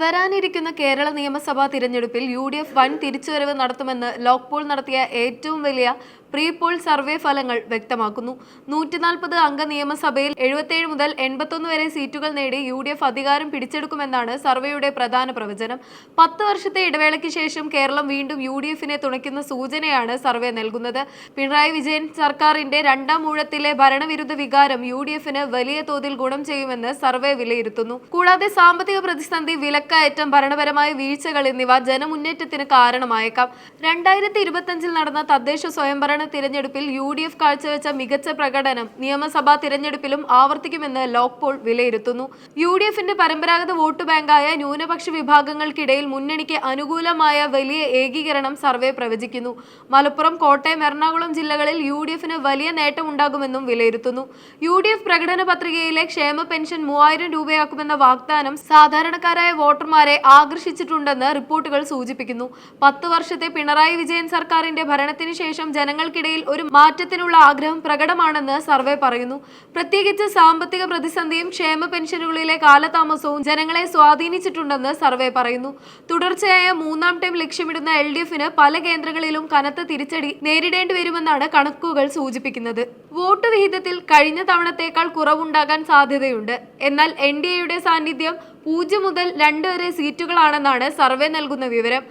വരാനിരിക്കുന്ന കേരള നിയമസഭാ തിരഞ്ഞെടുപ്പിൽ യു.ഡി.എഫ് വൻ തിരിച്ചുവരവ് നടത്തുമെന്ന് ലോക് പോൾ നടത്തിയ ഏറ്റവും വലിയ പ്രീ പോൾ സർവേ ഫലങ്ങൾ വ്യക്തമാക്കുന്നു. 140 അംഗ നിയമസഭയിൽ 77 മുതൽ 81 വരെ സീറ്റുകൾ നേടി യു.ഡി.എഫ് അധികാരം പിടിച്ചെടുക്കുമെന്നാണ് സർവേയുടെ പ്രധാന പ്രവചനം. 10 വർഷത്തെ ഇടവേളയ്ക്ക് ശേഷം കേരളം വീണ്ടും യു.ഡി.എഫിനെ തുണയ്ക്കുന്ന സൂചനയാണ് സർവേ നൽകുന്നത്. പിണറായി വിജയൻ സർക്കാരിന്റെ രണ്ടാം ഊഴത്തിലെ ഭരണവിരുദ്ധ വികാരം യു.ഡി.എഫിന് വലിയ തോതിൽ ഗുണം ചെയ്യുമെന്ന് സർവേ വിലയിരുത്തുന്നു. കൂടാതെ സാമ്പത്തിക പ്രതിസന്ധി, വിലക്കയറ്റം, ഭരണപരമായ വീഴ്ചകൾ എന്നിവ ജനമുന്നേറ്റത്തിന് കാരണമായേക്കാം. 2025 നടന്ന തദ്ദേശ സ്വയംഭരണ തിരഞ്ഞെടുപ്പിൽ യു.ഡി.എഫ് കാഴ്ചവെച്ച മികച്ച പ്രകടനം നിയമസഭാ തിരഞ്ഞെടുപ്പിലും ആവർത്തിക്കുമെന്ന് ലോക് പോൾ വിലയിരുത്തുന്നു. യു.ഡി.എഫിന്റെ പരമ്പരാഗത വോട്ട് ബാങ്കായ ന്യൂനപക്ഷ വിഭാഗങ്ങൾക്കിടയിൽ മുന്നണിക്ക് അനുകൂലമായ വലിയ ഏകീകരണം സർവേ പ്രവചിക്കുന്നു. മലപ്പുറം, കോട്ടയം, എറണാകുളം ജില്ലകളിൽ യു.ഡി.എഫിന് വലിയ നേട്ടമുണ്ടാകുമെന്നും വിലയിരുത്തുന്നു. യു.ഡി.എഫ് പ്രകടന പത്രികയിലെ ക്ഷേമ പെൻഷൻ 3000 രൂപയാക്കുമെന്ന വാഗ്ദാനം സാധാരണക്കാരായ വോട്ടർമാരെ ആകർഷിച്ചിട്ടുണ്ടെന്ന് റിപ്പോർട്ടുകൾ സൂചിപ്പിക്കുന്നു. 10 വർഷത്തെ പിണറായി വിജയൻ സർക്കാരിന്റെ ഭരണത്തിന് ശേഷം ജനങ്ങൾക്കിടയിൽ ഒരു മാറ്റത്തിനുള്ള ആഗ്രഹം പ്രകടമാണെന്ന് സർവേ പറയുന്നു. പ്രത്യേകിച്ച് സാമ്പത്തിക പ്രതിസന്ധിയും ക്ഷേമ പെൻഷനുകളിലെ കാലതാമസവും ജനങ്ങളെ സ്വാധീനിച്ചിട്ടുണ്ടെന്ന് സർവേ പറയുന്നു. തുടർച്ചയായ 3ാം ടൈം ലക്ഷ്യമിടുന്ന എൽ.ഡി.എഫിന് പല കേന്ദ്രങ്ങളിലും കനത്ത തിരിച്ചടി നേരിടേണ്ടി വരുമെന്നാണ് കണക്കുകൾ സൂചിപ്പിക്കുന്നത്. വോട്ട് വിഹിതത്തിൽ കഴിഞ്ഞ തവണത്തേക്കാൾ കുറവുണ്ടാകാൻ സാധ്യതയുണ്ട്. എന്നാൽ എൻ.ഡി.എയുടെ സാന്നിധ്യം 0 മുതൽ 2 വരെ സീറ്റുകളാണെന്നാണ് സർവേ നൽകുന്ന വിവരം.